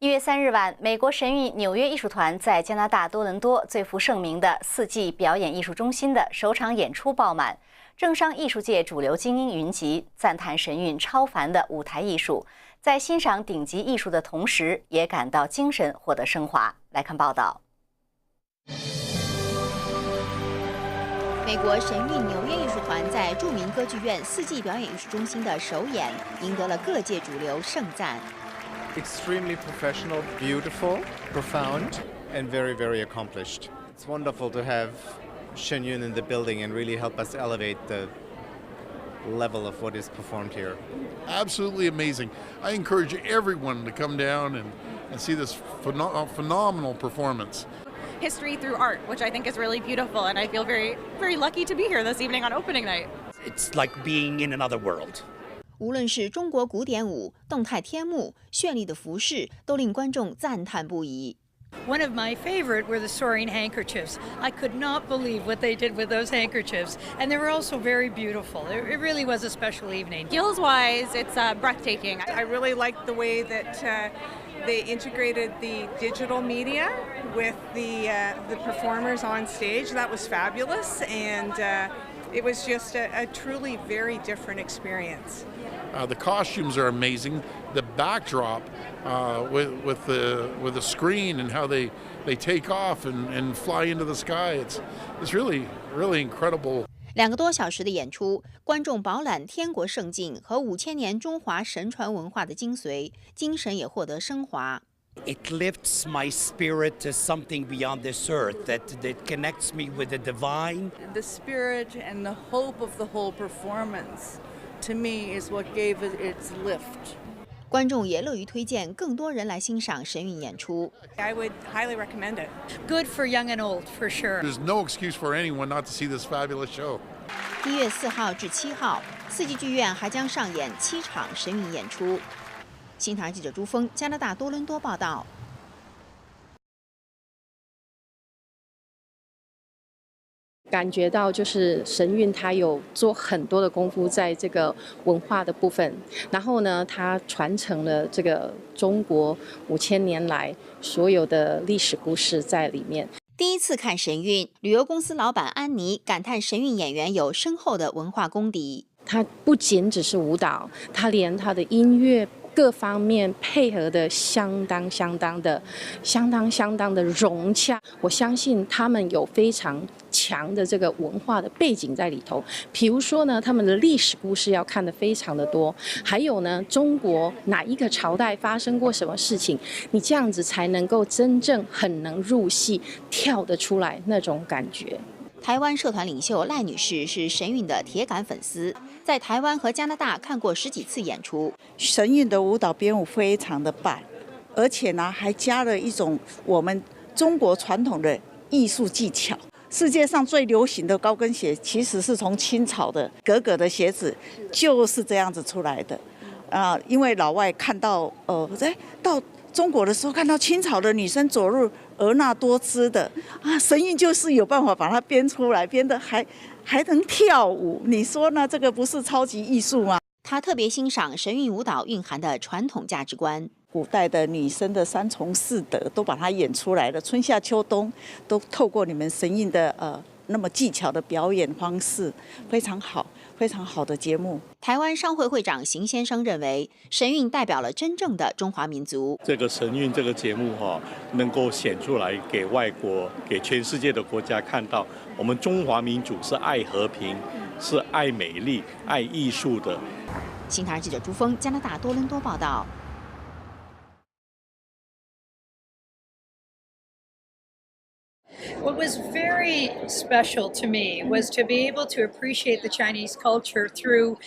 1月3日晚，美国神韵纽约艺术团在加拿大多伦多最负盛名的4季表演艺术中心的首场演出爆满，政商艺术界主流精英云集，赞叹神韵超凡的舞台艺术，在欣赏顶级艺术的同时，也感到精神获得升华。来看报道。 美国神韵纽约艺术团在著名歌剧院4季表演艺术中心的首演，赢得了各界主流盛赞。 Extremely professional, beautiful, profound, and very, very accomplished. It's wonderful to have Shenyun in the building and really help us elevate the level of what is performed here. Absolutely amazing. I encourage everyone to come down and see this phenomenal performance. History through art, which I think is really beautiful, and I feel very, very lucky to be here this evening on opening night. It's like being in another world. 无论是中国古典舞、动态天幕、绚丽的服饰，都令观众赞叹不已。 One of my favorite were the soaring handkerchiefs. I could not believe what they did with those handkerchiefs, and they were also very beautiful. It really was a special evening. Skills-wise, it's breathtaking. I really liked the way that they integrated the digital media with the performers on stage. That was fabulous, and it was just a truly very different experience. The costumes are amazing. The backdrop with the screen and how they take off and fly into the sky. It's really incredible. 2个多小时的演出，观众饱览天国圣境和5000年中华神传文化的精髓，精神也获得升华。 It lifts my spirit to something beyond this earth that connects me with the divine. The spirit and the hope of the whole performance, to me, is what gave it its lift. 观众也乐于推荐更多人来欣赏神韵演出。 I would highly recommend it. Good for young and old, for sure. There's no excuse for anyone not to see this fabulous show. 1月4号至7号，4季剧院还将上演7场神韵演出。新唐人记者朱峰，加拿大多伦多报道。 感觉到就是神韵，他有做很多的功夫在这个文化的部分，然后呢，他传承了这个中国5000年来所有的历史故事在里面。第一次看神韵，旅游公司老板安妮感叹神韵演员有深厚的文化功底。他不仅只是舞蹈，他连他的音乐。 各方面配合的相当的融洽，我相信他们有非常强的这个文化的背景在里头。比如说呢，他们的历史故事要看得非常的多，还有呢，中国哪一个朝代发生过什么事情，你这样子才能够真正很能入戏，跳得出来那种感觉。 台湾社团领袖赖女士是神韵的铁杆粉丝，在台湾和加拿大看过10几次演出。神韵的舞蹈编舞非常的棒，而且呢还加了一种我们中国传统的艺术技巧。世界上最流行的高跟鞋其实是从清朝的格格的鞋子就是这样子出来的。因为老外看到到中国的时候看到清朝的女生走路。 婀娜多姿的神韵就是有办法把它编出来，编得还能跳舞，你说呢？这个不是超级艺术吗？他特别欣赏神韵舞蹈蕴含的传统价值观，古代的女生的3从4德都把它演出来了，春夏秋冬都透过你们神韵的那么技巧的表演方式，非常好。 非常好的节目。台湾商会会长邢先生认为，神韵代表了真正的中华民族。这个神韵这个节目能够显出来给外国、给全世界的国家看到，我们中华民族是爱和平、是爱美丽、爱艺术的。新唐人记者朱峰，加拿大多伦多报道。 What was very special to me was to be able to appreciate the Chinese culture through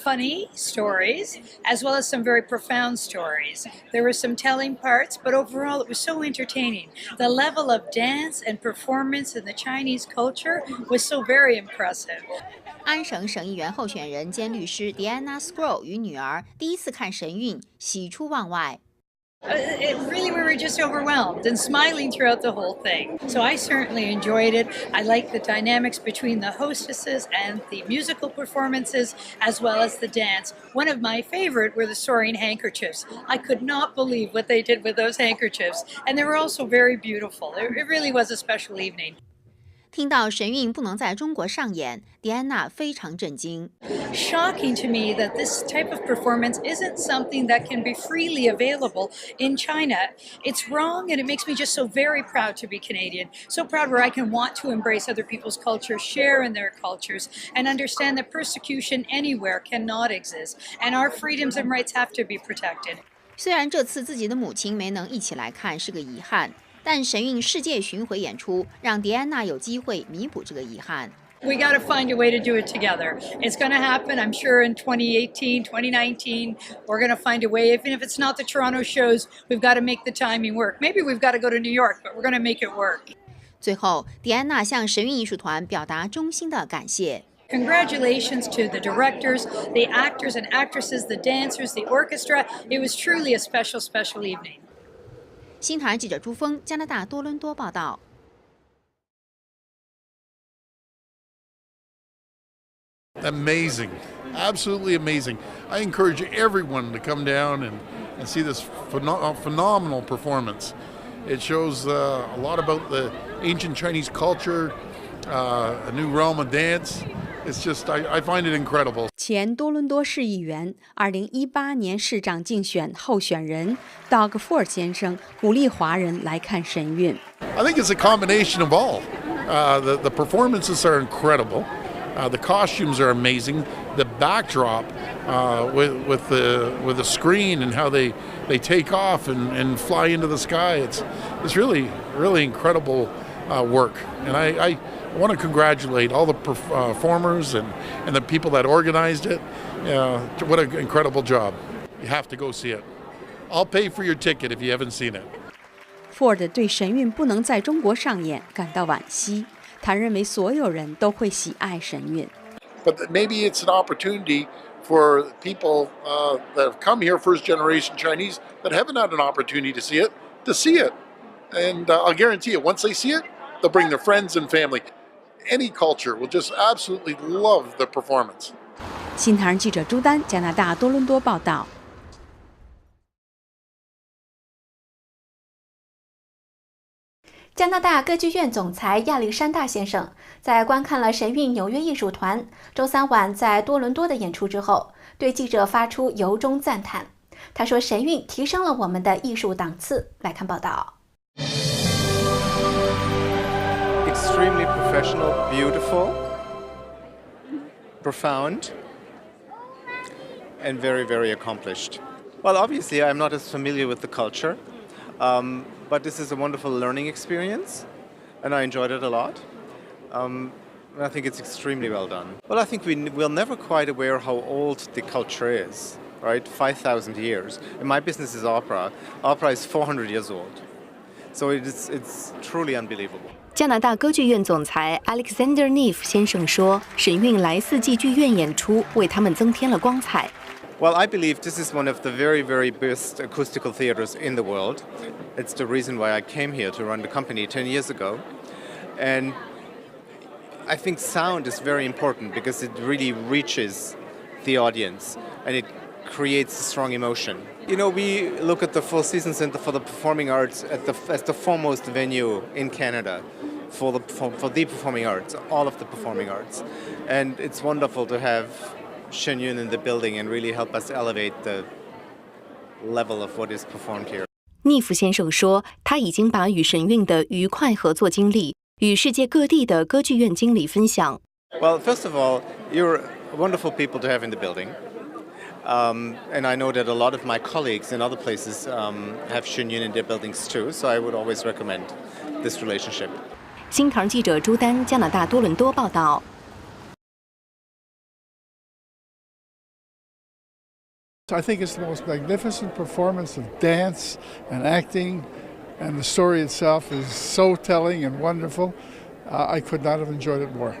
funny stories as well as some very profound stories. There were some telling parts, but overall it was so entertaining. The level of dance and performance in the Chinese culture was so very impressive. 安省省议员候选人兼律师 Diana Scroll 与女儿第一次看神韵，喜出望外。We were just overwhelmed and smiling throughout the whole thing. So I certainly enjoyed it. I liked the dynamics between the hostesses and the musical performances, as well as the dance. One of my favorite were the soaring handkerchiefs. I could not believe what they did with those handkerchiefs. And they were also very beautiful. It really was a special evening. 听到神韵不能在中国上演，迪安娜非常震惊。Shocking to me that this type of performance isn't something that can be freely available in China. It's wrong, and it makes me just so very proud to be Canadian. So proud where I can want to embrace other people's cultures, share in their cultures, and understand that persecution anywhere cannot exist, and our freedoms and rights have to be protected. 虽然这次自己的母亲没能一起来看是个遗憾。但神韵世界巡回演出让迪安娜有机会弥补这个遗憾。We got to find a way to do it together. It's going to happen, I'm sure, in 2018, 2019. We're going to find a way. Even if it's not the Toronto shows, we've got to make the timing work. Maybe we've got to go to New York, but we're going to make it work. 最后，迪安娜向神韵艺术团表达衷心的感谢。Congratulations to the directors, the actors and actresses, the dancers, the orchestra. It was truly a special, special evening. 新台记者朱峰，加拿大多伦多报道。Amazing, absolutely amazing. I encourage everyone to come down and see this phenomenal performance. It shows a lot about the ancient Chinese culture, a new realm of dance. It's just, I find it incredible. 前多伦多市议员、2018年市长竞选候选人 Doug Ford 先生鼓励华人来看神韵。I think it's a combination of all. The performances are incredible. The costumes are amazing. The backdrop with the screen and how they take off and fly into the sky. It's really incredible work. And I want to congratulate all the performers and the people that organized it. What an incredible job. You have to go see it. I'll pay for your ticket if you haven't seen it. Ford 对神韵不能在中国上演感到惋惜，他认为所有人都会喜爱神韵。But maybe it's an opportunity for people that have come here, first generation Chinese, that haven't had an opportunity to see it. And I'll guarantee you, once they see it, they'll bring their friends and family. Any culture will just absolutely love the performance. 新唐人记者朱丹，加拿大多伦多报道。加拿大歌剧院总裁亚历山大先生在观看了神韵纽约艺术团周三晚在多伦多的演出之后，对记者发出由衷赞叹。他说：“神韵提升了我们的艺术档次。”来看报道。Extremely professional, beautiful, profound, and very, very accomplished. Well, obviously, I'm not as familiar with the culture. But this is a wonderful learning experience, and I enjoyed it a lot. I think it's extremely well done. Well, I think we're never quite aware how old the culture is, right? 5,000 years. And my business is opera. Opera is 400 years old. So it's truly unbelievable. 加拿大歌剧院总裁 Alexander Neef 先生说：“神韵来四季剧院演出为他们增添了光彩。” Well, I believe this is one of the very, very best acoustical theaters in the world. It's the reason why I came here to run the company 10 years ago. And I think sound is very important because it really reaches the audience and it creates a strong emotion. You know, we look at the Full Season Center for the Performing Arts as the foremost venue in Canada for the performing arts, all of the performing arts. And it's wonderful to have Shenyun in the building and really help us elevate the level of what is performed here. 尼夫先生说，他已经把与神韵的愉快合作经历与世界各地的歌剧院经理分享。Well, first of all, you're wonderful people to have in the building. And I know that a lot of my colleagues in other places have Shenyun in their buildings too, so I would always recommend this relationship. 新唐记者朱丹，加拿大多伦多报道。I think it's the most magnificent performance of dance and acting, and the story itself is so telling and wonderful. I could not have enjoyed it more.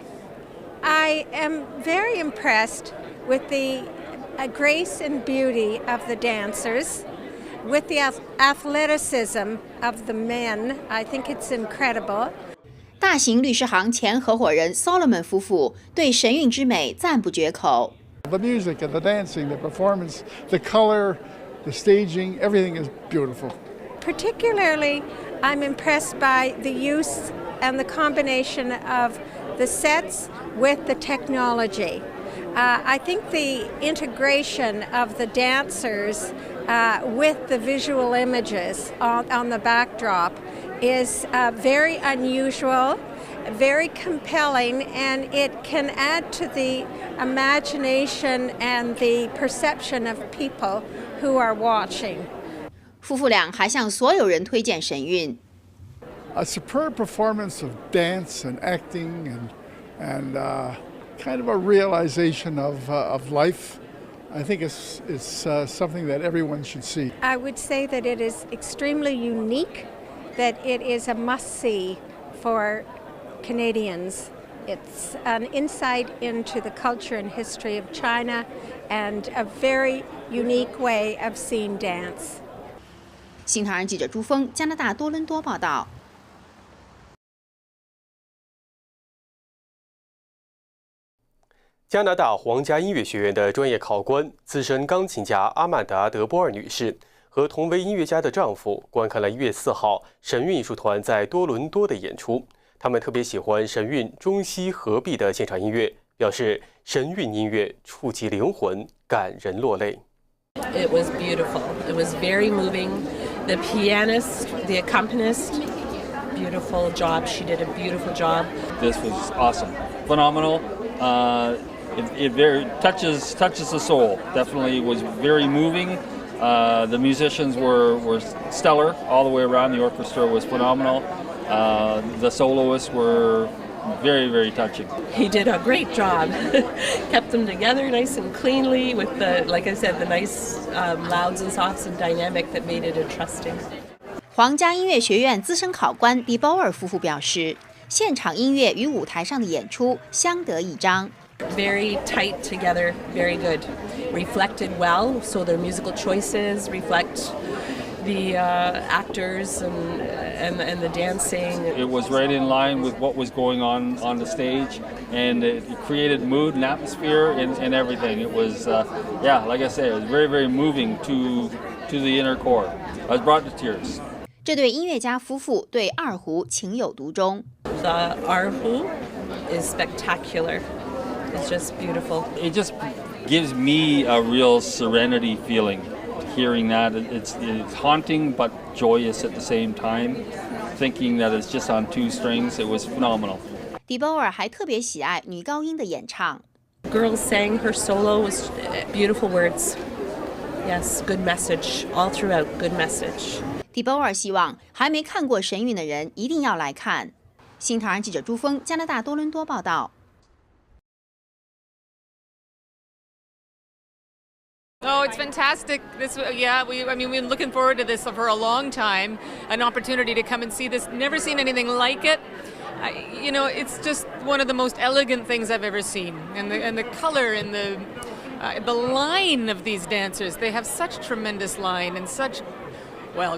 I am very impressed with the grace and beauty of the dancers. with the athleticism of the men. I think it's incredible. 大型律师行前合伙人 Solomon 夫妇对神韵之美赞不绝口。The music and the dancing, the performance, the color, the staging, everything is beautiful. Particularly, I'm impressed by the use and the combination of the sets with the technology. I think the integration of the dancers with the visual images on the backdrop is very unusual, very compelling, and it can add to the imagination and the perception of people who are watching. 夫妇俩还向所有人推荐神韵。A superb performance of dance and acting and kind of a realization of life. I think it's something that everyone should see. I would say that it is extremely unique, that it is a must-see for Canadians. It's an insight into the culture and history of China and a very unique way of seeing dance. 新唐人记者朱峰，加拿大多伦多报道。加拿大皇家音乐学院的专业考官、资深钢琴家阿曼达·德波尔女士和同为音乐家的丈夫观看了1月4号神韵艺术团在多伦多的演出。他们特别喜欢神韵中西合璧的现场音乐，表示神韵音乐触及灵魂，感人落泪。It was beautiful. It was very moving. The pianist, the accompanist, beautiful job. She did a beautiful job. This was awesome, phenomenal. It very touches the soul. Definitely was very moving. The musicians were stellar all the way around. The orchestra was phenomenal. The soloists were very, very touching. He did a great job. Kept them together nice and cleanly with the, like I said, the nice louds and softs and dynamic that made it interesting. 皇家音乐学院资深考官迪鲍尔夫妇表示，现场音乐与舞台上的演出相得益彰。Very tight together, very good. Reflected well, so their musical choices reflect the actors and the dancing. It was right in line with what was going on the stage, and it created mood and atmosphere and everything. It was, like I said, it was very, very moving to the inner core. I was brought to tears. 这对音乐家夫妇对二胡情有独钟。The erhu is spectacular. It's just beautiful. It just gives me a real serenity feeling. Hearing that, it's haunting but joyous at the same time. Thinking that it's just on 2 strings, it was phenomenal. 迪鲍尔还特别喜爱女高音的演唱。Girls sang her solo was beautiful words. Yes, good message all throughout. Good message. 迪鲍尔希望还没看过神韵的人一定要来看。新唐人记者朱峰，加拿大多伦多报道。Oh, it's fantastic. We've been looking forward to this for a long time. An opportunity to come and see this. Never seen anything like it. It's just one of the most elegant things I've ever seen. And the color and the line of these dancers. They have such tremendous line and such,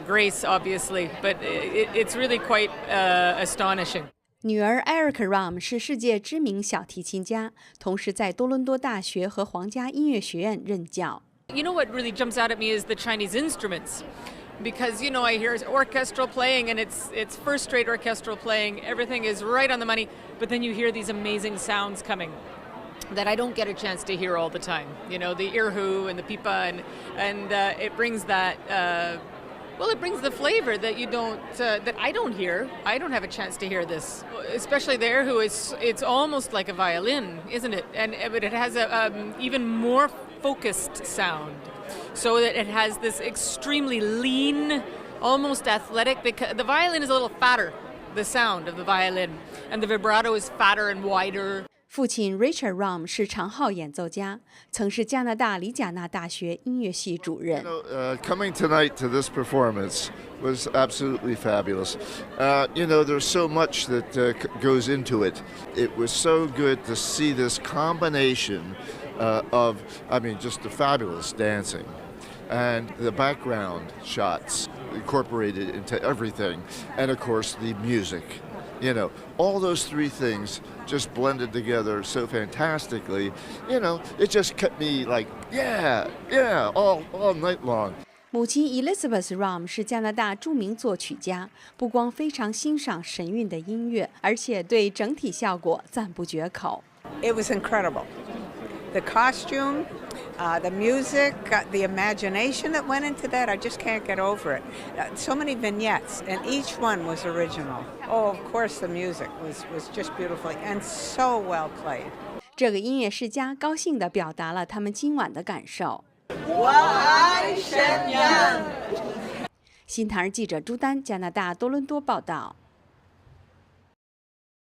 grace, obviously. But it's really quite astonishing. 女儿 Erica Ram 是世界知名小提琴家，同时在多伦多大学和皇家音乐学院任教。You know what really jumps out at me is the Chinese instruments. Because, I hear orchestral playing and it's first-rate orchestral playing. Everything is right on the money. But then you hear these amazing sounds coming that I don't get a chance to hear all the time. The erhu and the pipa and it brings that... it brings the flavor that that I don't hear. I don't have a chance to hear this. Especially the erhu, it's almost like a violin, isn't it? But it has a even more focused sound, so that it has this extremely lean, almost athletic. Because the violin is a little fatter, the sound of the violin, and the vibrato is fatter and wider. 父亲 Richard Ram 是长号演奏家，曾是加拿大里贾纳大学音乐系主任。Coming tonight to this performance was absolutely fabulous. There's so much that goes into it. It was so good to see this combination of, just the fabulous dancing. and the background shots incorporated into everything, and of course the music. You know, all those three things just blended together so fantastically. You know, it just kept me like, yeah, all night long. 母亲 Elizabeth Ram 是加拿大著名作曲家，不光非常欣赏神韵的音乐，而且对整体效果赞不绝口。It was incredible. The costume, the music, the imagination that went into that, I just can't get over it. So many vignettes, and each one was original. Oh, of course, the music was just beautiful and so well played. 这个音乐世家高兴地表达了他们今晚的感受。我爱神韵。新唐人记者朱丹，加拿大多伦多报道。